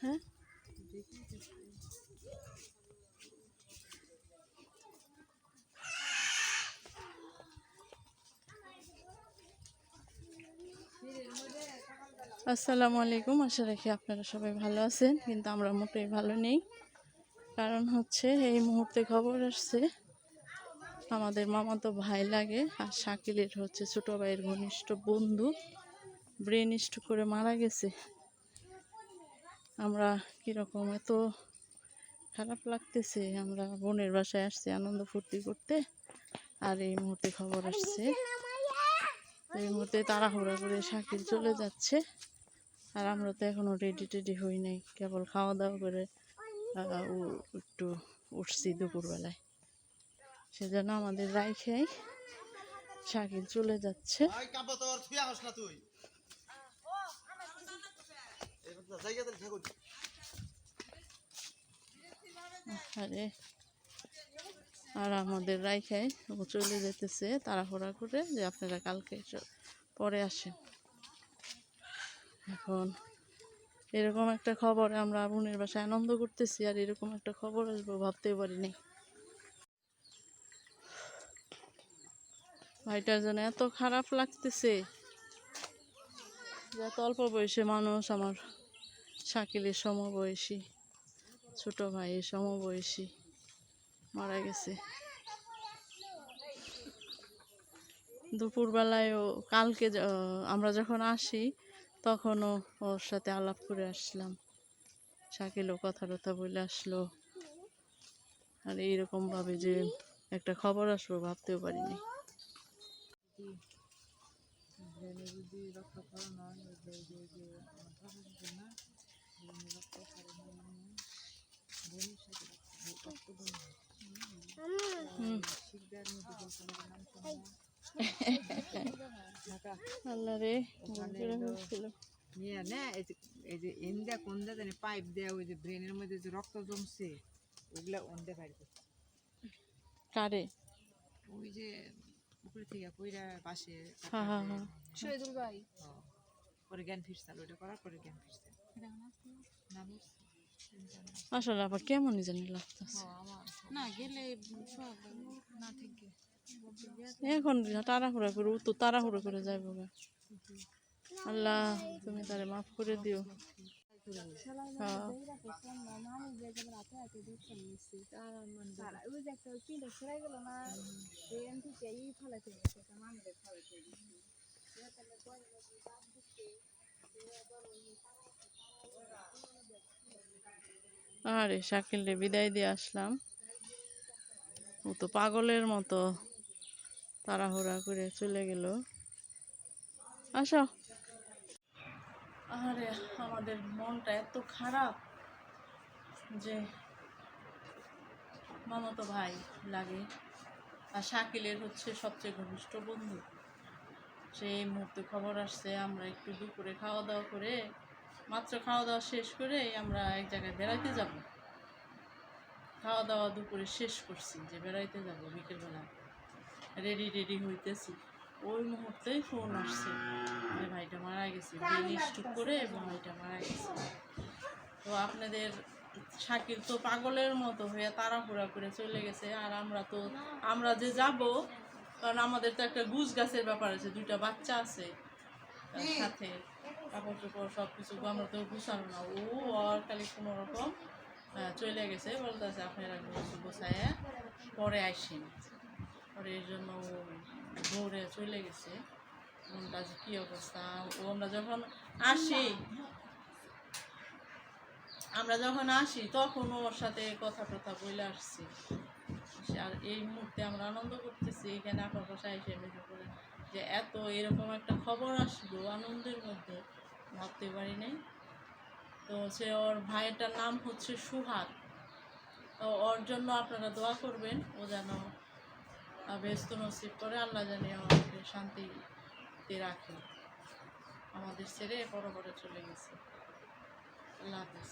হ্যাঁ আসসালামু আলাইকুম। আশা রাখি আপনারা সবাই ভালো আছেন, কিন্তু আমরা মোটেই ভালো নেই। কারণ হচ্ছে এই মুহূর্তে খবর আসছে আমাদের মামাতো ভাই লাগে আর শাকিলের হচ্ছে ছোট ভাইয়ের ঘনিষ্ঠ বন্ধু ব্রেন স্ট্রোক করে মারা গেছে। আমরা কীরকম এত খারাপ লাগতেছে। আমরা বোনের বাসায় আসছি আনন্দ ফুর্তি করতে, আর এই মুহূর্তে খবর আসছে। এই মুহূর্তে তাড়াহুড়া করে শাকিল চলে যাচ্ছে, আর আমরা তো এখনও রেডি হই নাই, কেবল খাওয়া দাওয়া করে একটু উঠছি দুপুরবেলায়। সেজন্য আমাদের রাইখাই শাকিল চলে যাচ্ছে। আরে আর আমাদের রাইখাই ও চলে যেতেছে তাড়াহুড়া করে, যে আপনারা কালকে পরে আসেন। এখন এরকম একটা খবর, আমরা বোনের বাসায় আনন্দ করতেছি আর এরকম একটা খবর আসবো ভাবতেও পারিনি। ভাইটার জন্য এত খারাপ লাগতেছে যে এত অল্প বয়সী মানুষ, আমার শাকিলের সমবয়সী ছোট ভাইয়ের সমবয়সী মারা গেছে দুপুরবেলায়। কালকে আমরা যখন আসি তখনও ওর সাথে আলাপ করে আসলাম, শাকিলও কথা টথা বলে আসলো। আর এইরকমভাবে যে একটা খবর আসবো ভাবতেও পারিনি। আল্লাহ রে, পাইপ দেওয়া ওই যে ব্রেনের মধ্যে যে রক্ত জমছে ওগুলা অন্ধে পাইবে কারে ওই যে উপরে থেকে কইরা পাশে শহীদুল ভাই পরে জ্ঞান ফিরছে, ওইটা করার পরে জ্ঞান ফিরছে। আসলে আবার কেমনই জানি লাগতেছে না গেলে না থেকে এখন তাড়াহুড়া করে, ও তো তাড়াহুড়ো করে যাইব। আল্লাহ তুমি তারে মাফ করে দিও। আরে শাকিল রে বিদায় দিয়ে আসলাম, ও তো পাগলের মতো তাড়াহুড়া করে চলে গেল। আসো। আরে আমাদের মনটা এত খারাপ যে মামাতো ভাই লাগে আর শাকিলের হচ্ছে সবচেয়ে ঘনিষ্ঠ বন্ধু। সেই মুহূর্তে খবর আসছে। আমরা একটু দুপুরে খাওয়া দাওয়া করে, মাত্র খাওয়া দাওয়া শেষ করে আমরা এক জায়গায় বেড়াইতে যাব। খাওয়া দাওয়া দুপুরে শেষ করছি যে বেড়াইতে যাব, বিকেলবেলা রেডি হইতেছি, ওই মুহূর্তেই ফোন আসছে যে ভাইটা মারা গেছে, ব্রেন স্ট্রোক করে ভাইটা মারা গেছে। তো আপনাদের শাকিল তো পাগলের মতো হয়ে তাড়াহুড়া করে চলে গেছে। আর আমরা যে যাব, কারণ আমাদের তো একটা গুছ গাছের ব্যাপার আছে, 2টা বাচ্চা আছে সাথে, কাপড় চোপড় সব কিছু আমরা তো গুছানো না। ও আর খালি কোনো রকম চলে গেছে, বলতেছে আপনারা গোছায় পরে আসেন। পরে এর জন্য ও দৌড়ে চলে গেছে। মনটা যে কী অবস্থা। আমরা যখন আসি তখন ওর সাথে কথা টথা বলে আসছি। আর এই মুহূর্তে আমরা আনন্দ করতেছি এখানে আপনার বাসায় এসে মেসে করে, যে এত এরকম একটা খবর আসলো আনন্দের মধ্যে ভাবতে পারি নাই। তো ওর ভাইটার নাম হচ্ছে সুহাগ। তো ওর জন্য আপনারা দোয়া করবেন, ও যেন ব্যস্ত নসিব করে, আল্লাহ জানি আমাকে শান্তিতে রাখে। আমাদের ছেড়ে বড় চলে গেছে। আল্লাহ হাফেজ।